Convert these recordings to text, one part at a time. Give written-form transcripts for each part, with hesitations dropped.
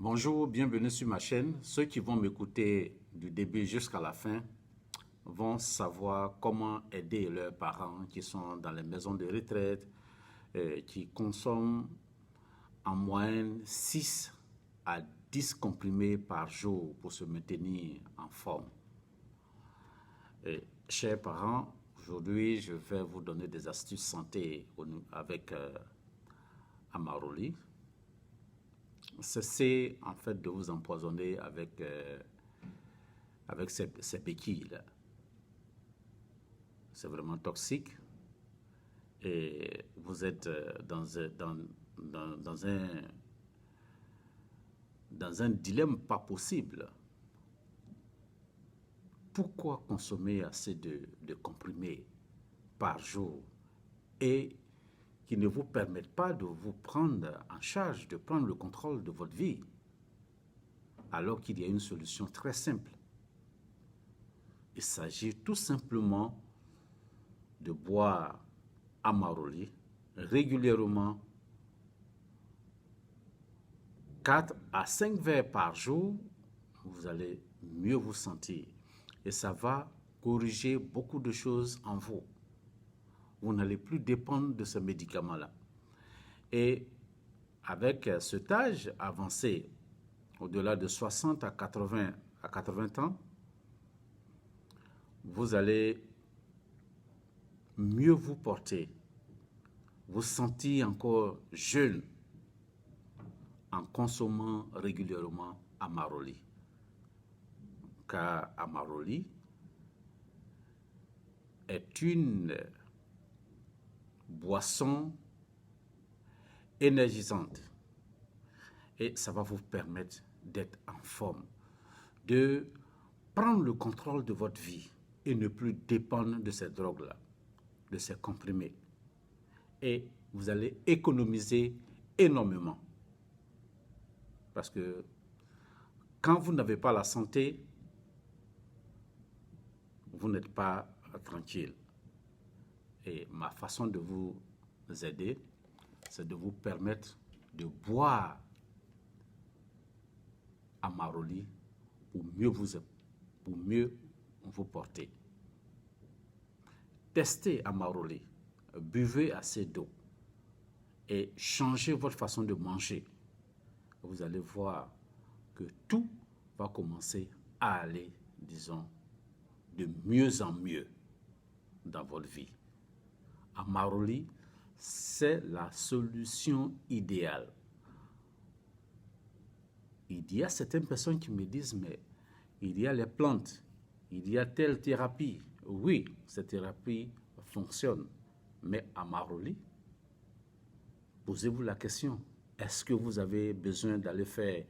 Bonjour, bienvenue sur ma chaîne. Ceux qui vont m'écouter du début jusqu'à la fin vont savoir comment aider leurs parents qui sont dans les maisons de retraite, qui consomment en moyenne 6 à 10 comprimés par jour pour se maintenir en forme. Chers parents, aujourd'hui je vais vous donner des astuces santé avec Amaroli. Cessez en fait de vous empoisonner avec ces béquilles-là. C'est vraiment toxique et vous êtes dans un dilemme pas possible. Pourquoi consommer assez de comprimés par jour et qui ne vous permettent pas de vous prendre en charge, de prendre le contrôle de votre vie, alors qu'il y a une solution très simple. Il s'agit tout simplement de boire Amaroli régulièrement 4 à 5 verres par jour, vous allez mieux vous sentir. Et ça va corriger beaucoup de choses en vous. Vous n'allez plus dépendre de ce médicament-là. Et avec cet âge avancé, au-delà de 60 à 80 ans, vous allez mieux vous porter, vous sentir encore jeune en consommant régulièrement Amaroli. Car Amaroli est une boisson énergisante et ça va vous permettre d'être en forme, de prendre le contrôle de votre vie et ne plus dépendre de ces drogues-là, de ces comprimés. Et vous allez économiser énormément. Parce que quand vous n'avez pas la santé, vous n'êtes pas tranquille. Et ma façon de vous aider, c'est de vous permettre de boire Amaroli pour mieux vous porter. Testez Amaroli, buvez assez d'eau et changez votre façon de manger. Vous allez voir que tout va commencer à aller, disons, de mieux en mieux dans votre vie. Amaroli, c'est la solution idéale. Il y a certaines personnes qui me disent, mais il y a les plantes, il y a telle thérapie. Oui, cette thérapie fonctionne, mais Amaroli, posez-vous la question, est-ce que vous avez besoin d'aller faire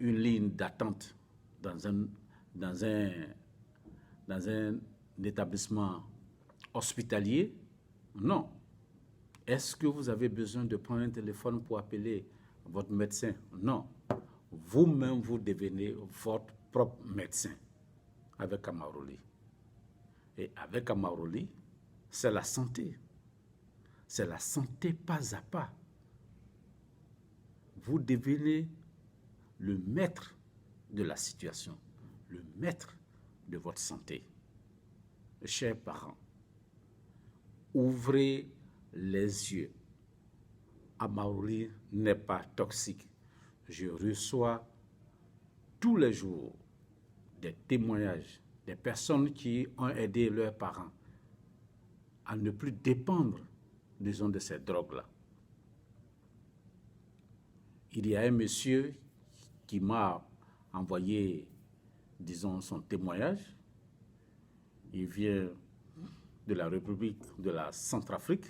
une ligne d'attente dans un établissement hospitalier? Non. Est-ce que vous avez besoin de prendre un téléphone pour appeler votre médecin? Non. Vous-même, vous devenez votre propre médecin avec Amaroli. Et avec Amaroli, c'est la santé. C'est la santé pas à pas. Vous devenez le maître de la situation, le maître de votre santé. Chers parents, ouvrez les yeux. Amaroli n'est pas toxique. Je reçois tous les jours des témoignages des personnes qui ont aidé leurs parents à ne plus dépendre, disons, de ces drogues-là. Il y a un monsieur qui m'a envoyé, disons, son témoignage. Il vient de la République de la Centrafrique,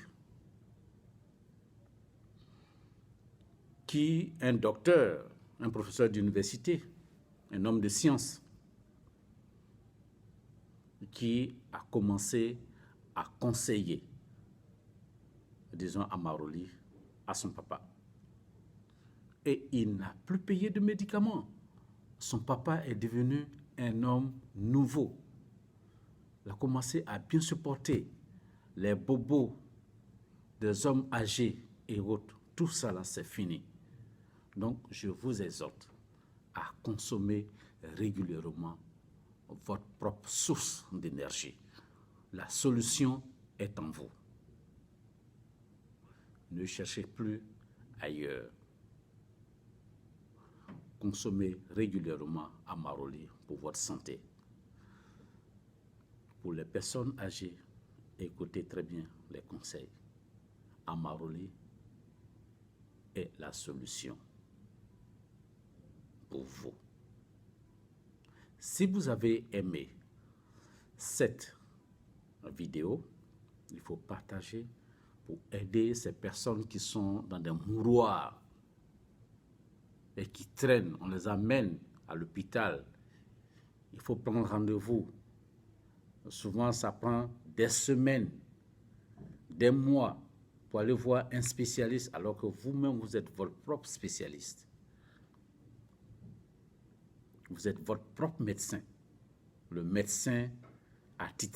qui est un docteur, un professeur d'université, un homme de science, qui a commencé à conseiller, disons, Amaroli à son papa. Et il n'a plus payé de médicaments. Son papa est devenu un homme nouveau. Il a commencé à bien se porter. Les bobos des hommes âgés et autres, tout ça là, c'est fini. Donc, je vous exhorte à consommer régulièrement votre propre source d'énergie. La solution est en vous. Ne cherchez plus ailleurs. Consommez régulièrement Amaroli pour votre santé. Pour les personnes âgées, écoutez très bien les conseils. Amaroli est la solution pour vous. Si vous avez aimé cette vidéo, il faut partager pour aider ces personnes qui sont dans des mouroirs et qui traînent. On les amène à l'hôpital. Il faut prendre rendez-vous. Souvent, ça prend des semaines, des mois pour aller voir un spécialiste alors que vous-même, vous êtes votre propre spécialiste. Vous êtes votre propre médecin. Le médecin attitré